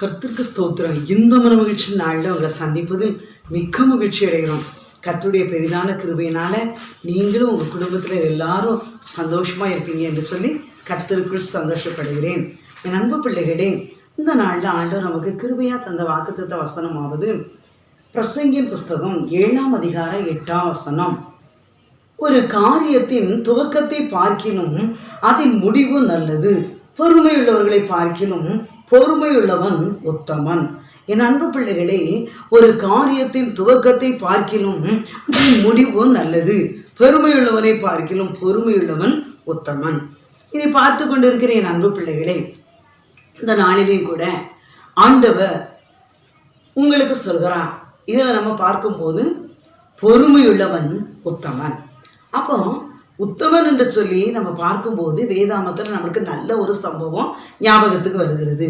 கர்த்தருக்கு ஸ்தோத்திரம். இந்த மகிழ்ச்சி நாளில் உங்களை சந்திப்பதில் மிக்க மகிழ்ச்சி அடைகிறோம். கர்த்தருடைய பெரிதான கிருபையினால நீங்களும் உங்கள் குடும்பத்தில் எல்லாரும் சந்தோஷமாக இருப்பீங்க என்று சொல்லி கர்த்தருக்குள் சந்தோஷப்படுகிறேன். என் அன்பு பிள்ளைகளே, இந்த நாளில் ஆண்டவர் நமக்கு கிருபையாக தந்த வாக்குத்தத்த வசனமாவது பிரசங்கியின் புஸ்தகம் 7ஆம் அதிகாரம் 8ஆம் வசனம். ஒரு காரியத்தின் துவக்கத்தை பார்க்கிலும் அதன் முடிவு நல்லது, பொறுமையுள்ளவர்களை பார்க்கிலும் பொறுமையுள்ளவன் உத்தமன். என் அன்பு பிள்ளைகளே, ஒரு காரியத்தின் துவக்கத்தை பார்க்கிலும் அதன் முடிவு நல்லது, பொறுமையுள்ளவனை பார்க்கிலும் பொறுமையுள்ளவன் உத்தமன். இதை பார்த்து கொண்டிருக்கிற என் அன்பு பிள்ளைகளே, இந்த நாளிலேயும் கூட ஆண்டவர் உங்களுக்கு சொல்கிறார். இதில் நம்ம பார்க்கும்போது பொறுமையுள்ளவன் உத்தமன். அப்போ உத்தமன் என்று சொல்லி நம்ம பார்க்கும்போது வேதாமத்தில் நம்மளுக்கு நல்ல ஒரு சம்பவம் ஞாபகத்துக்கு வருகிறது.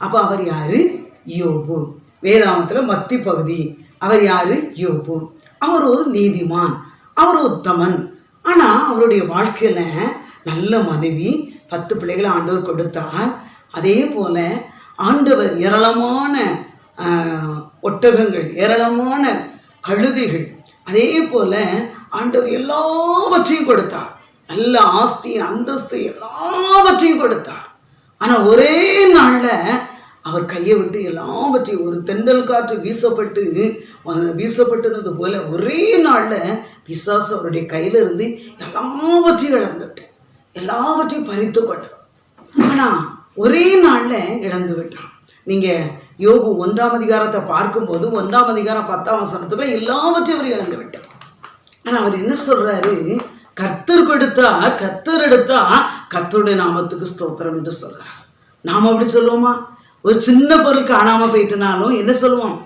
அப்போ அவர் யாரு? யோபு. வேதாமத்தில் மத்தி பகுதி. அவர் யாரு? யோபு. அவர் ஒரு நீதிமான், அவர் உத்தமன். ஆனால் அவருடைய வாழ்க்கையில் நல்ல மனைவி, 10 பிள்ளைகளை ஆண்டவர் கொடுத்தார். அதே போல ஆண்டவர் ஏராளமான ஒட்டகங்கள், ஏராளமான கழுதைகள், அதே போல ஆண்டவர் எல்லாவற்றையும் கொடுத்தார். நல்ல ஆஸ்தி, அந்தஸ்து எல்லாவற்றையும் கொடுத்தார். ஆனால் ஒரே நாளில் அவர் கையை விட்டு எல்லாவற்றையும், ஒரு தென்றல் காற்று வீசப்பட்டது போல ஒரே நாளில் பிசாசு அவருடைய கையிலிருந்து எல்லாவற்றையும் இழந்துட்டு, எல்லாவற்றையும் பறித்து கொண்டார். ஆனால் ஒரே நாளில் இழந்து விட்டான். நீங்கள் யோபு 1ஆம் அதிகாரத்தை பார்க்கும்போது 1ஆம் அதிகாரம் 10ஆம் வசனத்துல எல்லாவற்றையும் அவர் இழந்து விட்டார். ஆனால் அவர் என்ன சொல்றாரு? கர்த்தர் கொடுத்தா, கர்த்தர் எடுத்தா, கர்த்தருடைய நாமத்துக்கு ஸ்தோத்திரம் என்று சொல்றார். நாம் அப்படி சொல்லுவோமா? ஒரு சின்ன பொருள் காணாமல் போயிட்டுனாலும் என்ன சொல்லுவோம்?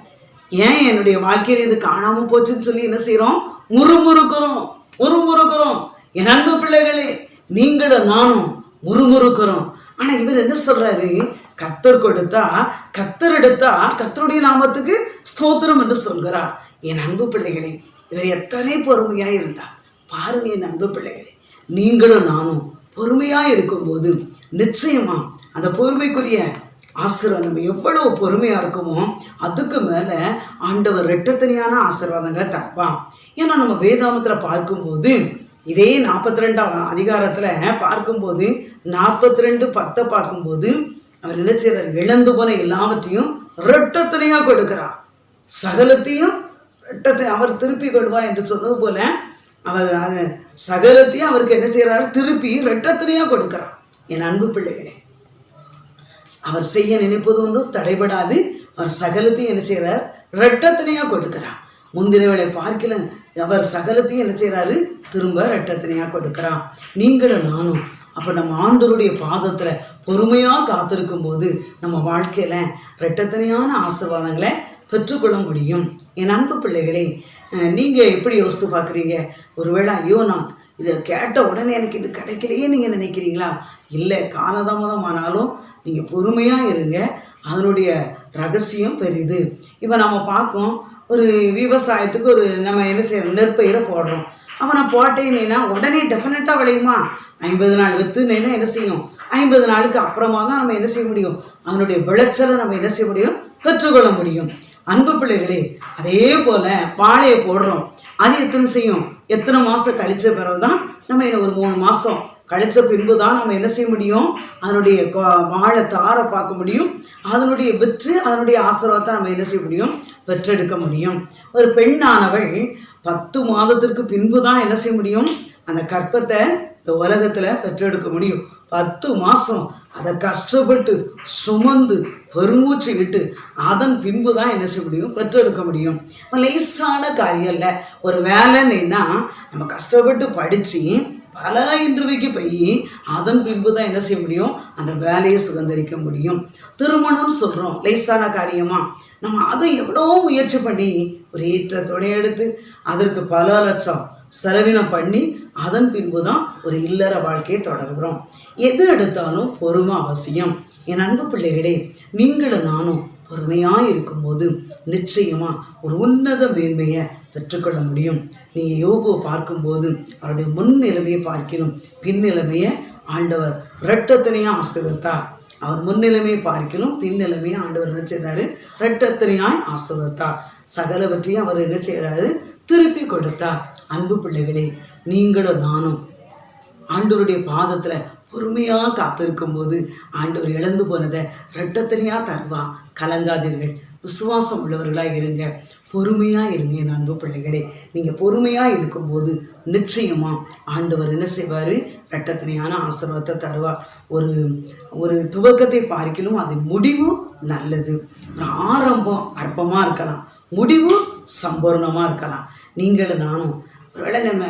ஏன் என்னுடைய வாழ்க்கையில் இது காணாமல் போச்சுன்னு சொல்லி என்ன செய்கிறோம்? முறுமுறுக்கிறோம். என் அன்பு பிள்ளைகளே, நீங்களும் நானும் முறுமுறுக்கிறோம். ஆனால் இவர் என்ன சொல்றாரு? கர்த்தர் கொடுத்தா, கர்த்தர் எடுத்தா, கர்த்தருடைய நாமத்துக்கு ஸ்தோத்திரம் என்று சொல்கிறார். என் அன்பு பிள்ளைகளே, இவர் எத்தனை பொறுமையாக இருந்தார் பாருங்க. என் அன்பு பிள்ளைகளே, நீங்களும் நானும் பொறுமையாக இருக்கும்போது நிச்சயமா அந்த பொறுமைக்குரிய ஆசீர்வாதம், நம்ம எவ்வளவு பொறுமையாக இருக்குமோ அதுக்கு மேலே ஆண்டவர் ரெட்டத்தனியான ஆசீர்வாதங்களை தருவான். ஏன்னா நம்ம வேதாமத்தில் பார்க்கும்போது இதே 42ஆம் அதிகாரத்தில் பார்க்கும்போது 42:10 பார்க்கும்போது அவர் என்ன செய்கிறார்? இழந்து போன எல்லாவற்றையும் ரெட்டத்தனையாக கொடுக்கிறார். சகலத்தையும் அவர் திருப்பி கொள்வா என்று சொன்னது போல அவர் சகலத்தையும் அவருக்கு என்ன செய்கிறார்? திருப்பி ரெட்டத்தனையாக கொடுக்கிறார். என் அன்பு பிள்ளைகளே, அவர் செய்ய நினைப்பது ஒன்றும் தடைபடாது. அவர் சகலத்தையும் என்ன செய்கிறார்? ரெட்டத்தனையாக கொடுக்கிறார். முந்தினவளை பார்க்கல, அவர் சகலத்தையும் என்ன செய்கிறாரு? திரும்ப ரெட்டத்தனையாக கொடுக்கிறார். நீங்களும் நானும் அப்போ நம்ம ஆண்டவருடைய பாதத்தில் பொறுமையாக காத்திருக்கும் போது நம்ம வாழ்க்கையில் ரெட்டத்தனையான ஆசீர்வாதங்களை பெற்றுக்கொள்ள முடியும். என் அன்பு பிள்ளைகளே, நீங்கள் எப்படி யோசித்து பார்க்குறீங்க? ஒருவேளை ஐயோ, நான் இதை கேட்ட உடனே எனக்கு இது கிடைக்கலையே நீங்கள் நினைக்கிறீங்களா? இல்லை, காலதாமதம் ஆனாலும் நீங்கள் பொறுமையாக இருங்க. அதனுடைய ரகசியம் பெரிது. இப்போ நம்ம பார்க்கோம், ஒரு விவசாயத்துக்கு ஒரு நம்ம என்ன செய்யறோம்? நெற்பயிரை போடுறோம். அவனை போட்டேன்னா உடனே டெஃபினட்டாக விளையுமா? 50 நாள் விற்றுனேன்னா என்ன செய்யும்? 50 நாளுக்கு அப்புறமா தான் நம்ம என்ன செய்ய முடியும்? அதனுடைய விளைச்சலை நம்ம என்ன செய்ய முடியும்? பெற்றுக்கொள்ள முடியும். அன்பு பிள்ளைகளே, அதே போல் வாழையை போடுறோம். அது எத்தனை செய்யும்? எத்தனை மாதம் கழிச்ச பிறகு தான் நம்ம என்ன, ஒரு 3 மாதம் கழிச்ச பின்பு தான் நம்ம என்ன செய்ய முடியும்? அதனுடைய வாழை தாரை பார்க்க முடியும். அதனுடைய விற்று அதனுடைய ஆசீர்வாதத்தை நம்ம என்ன செய்ய முடியும்? பெற்றெடுக்க முடியும். ஒரு பெண்ணானவள் 10 மாதத்திற்கு பின்பு தான் என்ன செய்ய முடியும்? அந்த கற்பத்தை இந்த உலகத்தில் பெற்றெடுக்க முடியும். 10 மாதம் அதை கஷ்டப்பட்டு சுமந்து பெருமூச்சு விட்டு அதன் பின்பு தான் என்ன செய்ய முடியும்? பெற்றெடுக்க முடியும். லேசான காரியம் இல்லை. ஒரு வேலைன்னா நம்ம கஷ்டப்பட்டு படித்து பல இன்டர்வியூக்கு போய் அதன் பின்பு தான் என்ன செய்ய முடியும்? அந்த வேலையை சுதந்திரிக்க முடியும். திருமணம் சொல்கிறோம், லேசான காரியமா? நம்ம அதை எவ்வளோ முயற்சி பண்ணி ஒரு ஏற்ற துணை எடுத்து அதற்கு பல லட்சம் செலவினம் பண்ணி அதன் பின்பு தான் ஒரு இல்லற வாழ்க்கையை தொடர்கிறோம். எது எடுத்தாலும் பொறுமை அவசியம். என் அன்பு பிள்ளைகளே, நீங்களும் நானும் பொறுமையாக இருக்கும்போது நிச்சயமாக ஒரு உன்னத மேன்மையை பெற்றுக்கொள்ள முடியும். நீங்கள் யோபுவை பார்க்கும்போது அவருடைய முன் நிலைமையை பார்க்கணும், பின் நிலைமையை ஆண்டவர் இரட்டத்தனையாக ஆசீர்வதித்தார். அவர் முன்னிலைமையை பார்க்கலும் பின்னிலைமையை ஆண்டவர் என்ன செய்தாரு? இரட்டத்தனையாய் ஆசீர்வதித்தார். சகலவற்றையும் அவர் என்ன செய்கிறாரு? திருப்பி கொடுத்தார். அன்பு பிள்ளைகளே, நீங்களும் நானும் ஆண்டவருடைய பாதத்துல பொறுமையா காத்திருக்கும் போது ஆண்டவர் இழந்து போனதை இரட்டத்தனையா தருவா. கலங்காதீர்கள், விசுவாசம் உள்ளவர்களாக இருங்க, பொறுமையா இருங்க. என் அன்பு பிள்ளைகளே, நீங்க பொறுமையா இருக்கும்போது நிச்சயமா ஆண்டவர் என்ன செய்வாரு? இரட்டத்தனையான ஆசீர்வாதத்தை தருவார். ஒரு துவக்கத்தை பார்க்கலும் அது முடிவு நல்லது. ஒரு ஆரம்பம் அற்பமா இருக்கலாம், முடிவு சம்பூர்ணமா இருக்கலாம். நீங்களும் நானும் ஒருவேளை நம்ம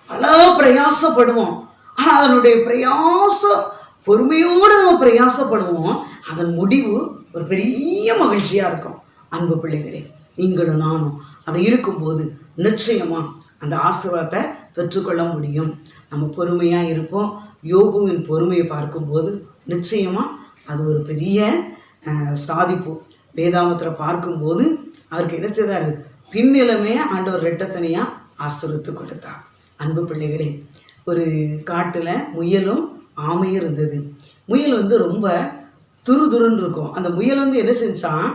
பல பிரயாசப்படுவோம், ஆனால் அதனுடைய பிரயாசம் பொறுமையோடு நம்ம பிரயாசப்படுவோம், அதன் முடிவு ஒரு பெரிய மகிழ்ச்சியாக இருக்கும். அன்பு பிள்ளைகளே, நீங்களும் நானும் அப்படி இருக்கும்போது நிச்சயமா அந்த ஆசீர்வாதத்தை பெற்றுக்கொள்ள முடியும். நம்ம பொறுமையாக இருப்போம். யோபுவின் பொறுமையை பார்க்கும்போது நிச்சயமாக அது ஒரு பெரிய சாதிப்பு. வேதாமத்தில் பார்க்கும்போது அவருக்கு என்ன செய்தார்? பின்னிலைமையை ஆண்டவர் இரட்டத்தனையாக ஆசீர்வதித்து கொடுத்தார். அன்பு பிள்ளைகளே, ஒரு காட்டில் முயலும் ஆமையும் இருந்தது. முயல் ரொம்ப துருதுருன்னு இருக்கும். அந்த முயல் என்ன செஞ்சான்?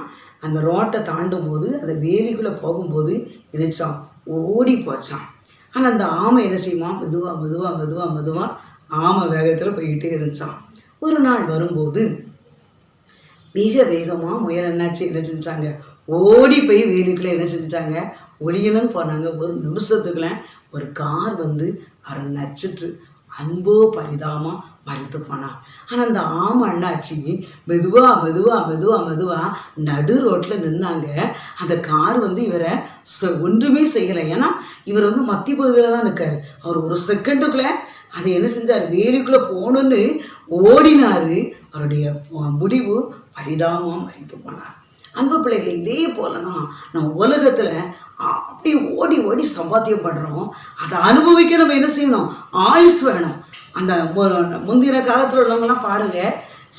அந்த ரோட்டை தாண்டும் போது அந்த வேலிக்குள்ளே போகும்போது நினைச்சான், ஓடி போச்சான். ஆனால் அந்த ஆமை என்ன செய்யுமா? மெதுவாக மெதுவாக மெதுவாக மெதுவாக ஆமை வேகத்தில் போய்கிட்டே இருந்துச்சான். ஒரு நாள் வரும்போது மிக வேகமாக முயல் என்ன செஞ்சாங்க? ஓடி போய் வேலிக்குள்ளே என்ன செஞ்சிட்டாங்க? ஒளியணும்னு போனாங்க. ஒரு நிமிஷத்துக்குள்ள ஒரு கார் அவரை நச்சிட்டு அன்போ பரிதாமா மறைத்து போனான். ஆனால் அந்த ஆமை என்னாச்சு? மெதுவாக மெதுவாக மெதுவாக மெதுவாக நடு ரோட்டில் நின்னாங்க. அந்த கார் இவரை ஒன்றுமே செய்யலை. ஏன்னா இவர் மத்திய பகுதியில் தான் இருக்கார். அவர் ஒரு செகண்டுக்குள்ளே அதை என்ன செஞ்சார்? வேலிக்குள்ளே போகணுன்னு ஓடினார். அவருடைய முடிவு பரிதாபமாக மறைத்து போனார். அன்பு பிள்ளைகளை, இதே போல தான் நம்ம உலகத்தில் அப்படி ஓடி ஓடி சம்பாத்தியம் பண்ணுறோம். அதை அனுபவிக்க நம்ம என்ன செய்யணும்? ஆயுஸ் வேணும். அந்த முந்தின காலத்தில் உள்ளவங்கலாம் பாருங்கள்,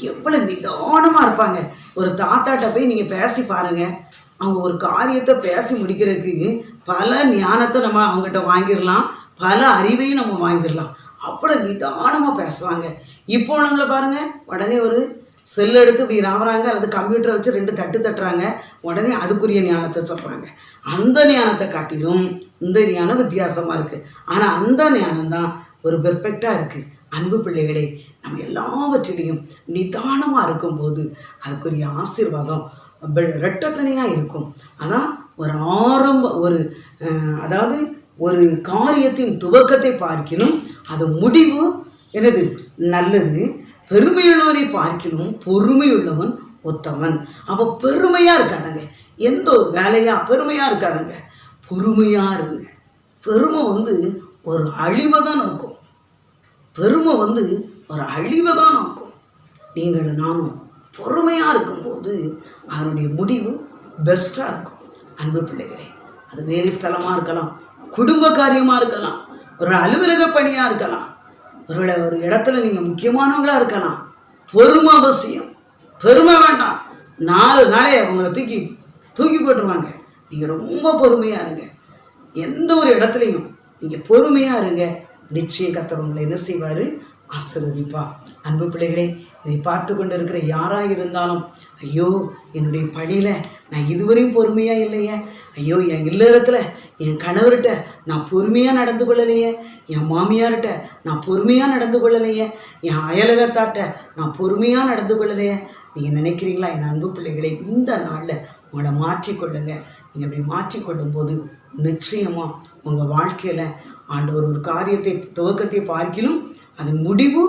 எவ்வளோ நிதானமாக இருப்பாங்க. ஒரு தாத்தாட்ட போய் நீங்கள் பேசி பாருங்கள், அவங்க ஒரு காரியத்தை பேசி முடிக்கிறதுக்கு பல ஞானத்தை நம்ம அவங்ககிட்ட வாங்கிடலாம், பல அறிவையும் நம்ம வாங்கிடலாம். அவ்வளோ நிதானமாக பேசுவாங்க. இப்போ உள்ளவங்கள பாருங்கள், உடனே ஒரு செல் எடுத்து இப்படி ராவறாங்க, அல்லது கம்ப்யூட்டரை வச்சு 2 தட்டு தட்டுறாங்க, உடனே அதுக்குரிய ஞானத்தை சொல்கிறாங்க. அந்த ஞானத்தை காட்டிலும் இந்த ஞானம் வித்தியாசமாக இருக்குது. ஆனால் அந்த ஞானம்தான் ஒரு பெர்ஃபெக்டாக இருக்குது. அன்பு பிள்ளைகளே, நம்ம எல்லாவற்றிலையும் நிதானமாக இருக்கும்போது அதுக்குரிய ஆசீர்வாதம் இரட்டத்தனையாக இருக்கும். அதான் ஒரு அதாவது ஒரு காரியத்தின் துவக்கத்தை பார்க்கணும், அது முடிவு என்னது? நல்லது. பெருமையுள்ளவனை பார்க்கணும், பொறுமையுள்ளவன் உத்தமன். அப்போ பெருமையாக இருக்காதங்க, எந்த ஒரு வேலையாக பெருமையாக இருக்காதங்க, பொறுமையாக இருங்க. பெருமை ஒரு அழிவை தான் நோக்கும். பெருமை ஒரு அழிவை தான் நோக்கும். நீங்களும் நானும் பொறுமையாக இருக்கும்போது அதனுடைய முடிவு பெஸ்ட்டாக இருக்கும். அன்பு பிள்ளைகளே, அது வேலை ஸ்தலமாக இருக்கலாம், குடும்ப காரியமாக இருக்கலாம், ஒரு அலுவலக பணியாக இருக்கலாம், ஒரு இடத்துல நீங்கள் முக்கியமானவங்களாக இருக்கலாம். பொறுமை அவசியம். பெருமை வேண்டாம். 4 நாளே அவங்கள தூக்கி போட்டுருவாங்க. நீங்கள் ரொம்ப பொறுமையாக இருங்க. எந்த ஒரு இடத்துலையும் நீங்கள் பொறுமையாக இருங்க. நிச்சயம் கர்த்தர் உங்களை என்ன செய்வார்? ஆசீர்வதிப்பா. அன்பு பிள்ளைகளே, இதை பார்த்து கொண்டு இருக்கிற யாராக இருந்தாலும், ஐயோ என்னுடைய பணியில் நான் இதுவரையும் பொறுமையாக இல்லையே, ஐயோ என் இல்லறத்தில் என் கணவர்கிட்ட நான் பொறுமையாக நடந்து கொள்ளலையே, என் மாமியார்கிட்ட நான் பொறுமையாக நடந்து கொள்ளலையே, என் அயலகத்தாட்ட நான் பொறுமையாக நடந்து கொள்ளலையே, நீங்கள் நினைக்கிறீங்களா? என் அன்பு பிள்ளைகளை, இந்த நாளில் உங்களை மாற்றிக்கொள்ளுங்க. நீங்கள் அப்படி மாற்றிக்கொள்ளும் போது நிச்சயமாக உங்கள் வாழ்க்கையில் ஆண்டவர் ஒரு காரியத்தை துவக்கத்தை பார்க்கணும், அது முடிவு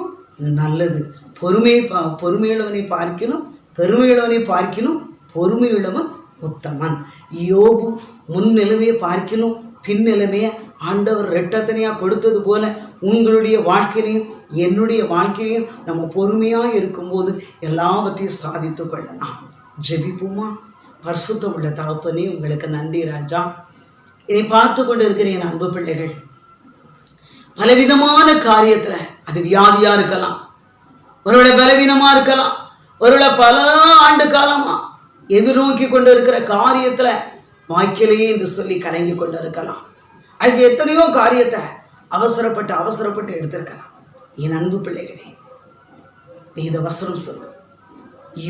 நல்லது. பொறுமையுள்ளவனை பார்க்கணும், பெருமையுள்ளவனை பார்க்கணும், பொறுமையுள்ளவன் உத்தமன். யோபு முன்னிலைமையை பார்க்கணும், பின்னிலைமையை ஆண்டவர் இரட்டத்தனையாக கொடுத்தது போல உங்களுடைய வாழ்க்கையிலையும் என்னுடைய வாழ்க்கையிலையும் நம்ம பொறுமையாக இருக்கும்போது எல்லாவற்றையும் சாதித்து கொள்ளலாம். ஜெபிப்போமா? பரிசுத்தம் உள்ள தகப்பனே, உங்களுக்கு நன்றி ராஜா. இதை பார்த்து கொண்டு இருக்கிற என் அன்பு பிள்ளைகள் பலவிதமான காரியத்தில், அது வியாதியாக இருக்கலாம், ஒருவேளை பலவீனமாக இருக்கலாம், ஒருவேளை பல ஆண்டு காலமாக எதிர்நோக்கி கொண்டு இருக்கிற காரியத்தில் வாய்க்கிலேயே என்று சொல்லி கலங்கி கொண்டு இருக்கலாம். அதுக்கு எத்தனையோ காரியத்தை அவசரப்பட்டு எடுத்திருக்கலாம். என் அன்பு பிள்ளைகளே, வேத வசனம் சொல்லும்,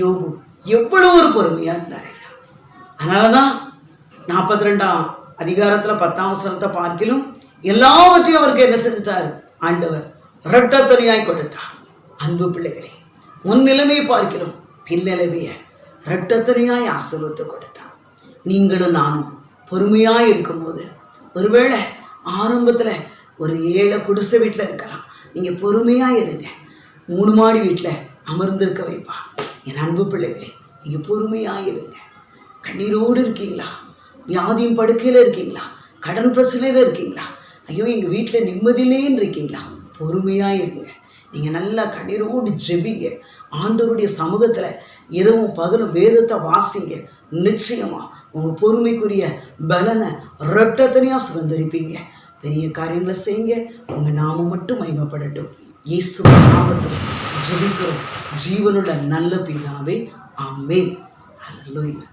யோபு எவ்வளவு ஒரு பொறுமையா இருந்தார் ஐயா. அதனாலதான் 42ஆம் அதிகாரத்துல 10ஆம் வசனத்தை பார்க்கிலும் எல்லாவற்றையும் அவருக்கு என்ன செஞ்சிட்டாரு ஆண்டவர் இரட்டத்தனியாய் கொடுத்தார். அன்பு பிள்ளைகளே, முன் நிலைமையை பார்க்கிறோம், பின் நிலைமையை இரட்டத்தனியாய் ஆசீர்வதித்து கொடுத்தார். நீங்களும் நானும் பொறுமையாய் இருக்கும்போது, ஒருவேளை ஆரம்பத்துல ஒரு ஏழை குடிசை வீட்டில் இருக்கலாம், நீங்க பொறுமையா இருங்க. 3 மாடி வீட்டில் அமர்ந்திருக்க வைப்பா. என் அன்பு பிள்ளைகளே, நீங்க பொறுமையா இருங்க. கண்ணீரோடு இருக்கீங்களா? வியாதியின் படுக்கையில் இருக்கீங்களா? கடன் பிரச்சனையில் இருக்கீங்களா? ஐயோ எங்கள் வீட்டில் நிம்மதியிலேன்னு இருக்கீங்களா? பொறுமையாக இருங்க. நீங்கள் நல்லா கண்ணீரோடு ஜெபிங்க. ஆண்டவருடைய சமூகத்தில் இரவும் பகலும் வேதத்தை வாசிங்க. நிச்சயமாக உங்கள் பொறுமைக்குரிய பலனை இரட்டத்தனியாக சுதந்திரிப்பீங்க. பெரிய காரியங்களை செய்யுங்க. உங்கள் நாமம் மட்டும் மகிமைப்படட்டும். இயேசுவின் நாமத்தில் ஜெபிக்கிறோம் ஜீவனுள்ள நல்ல பிதாவே, ஆமென். அல்லேலூயா.